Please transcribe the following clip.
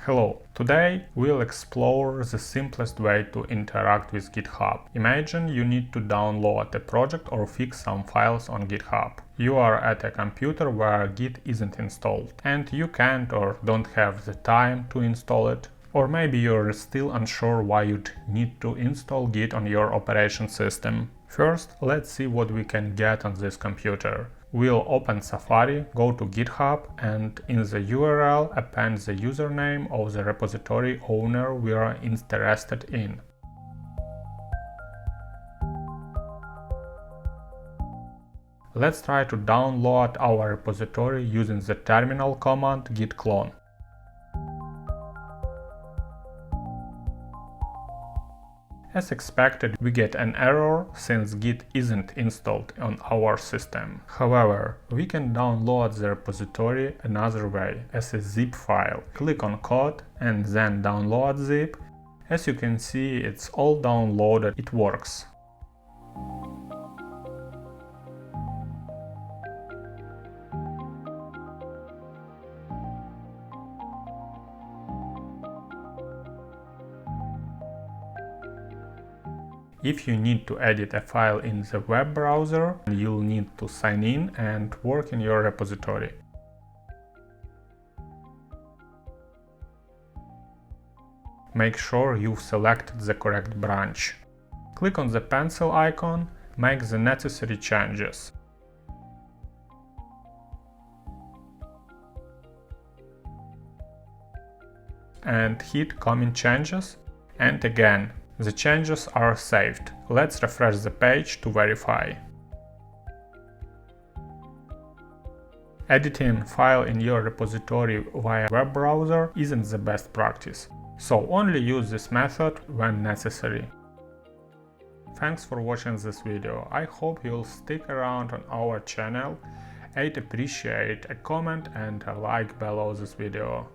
Hello, today we'll explore the simplest way to interact with GitHub. Imagine you need to download a project or fix some files on GitHub. You are at a computer where Git isn't installed, and you can't or don't have the time to install it. Or maybe you're still unsure why you'd need to install Git on your operation system. First, let's see what we can get on this computer. We'll open Safari, go to GitHub, and in the URL append the username of the repository owner we are interested in. Let's try to download our repository using the terminal command git clone. As expected, we get an error since Git isn't installed on our system. However, we can download the repository another way, as a zip file. Click on code and then download zip. As you can see, it's all downloaded, it works. If you need to edit a file in the web browser, you'll need to sign in and work in your repository. Make sure you've selected the correct branch. Click on the pencil icon, make the necessary changes. And hit Commit Changes, and again, the changes are saved. Let's refresh the page to verify. Editing file in your repository via web browser isn't the best practice, so only use this method when necessary. Thanks for watching this video. I hope you'll stick around on our channel. I'd appreciate a comment and a like below this video.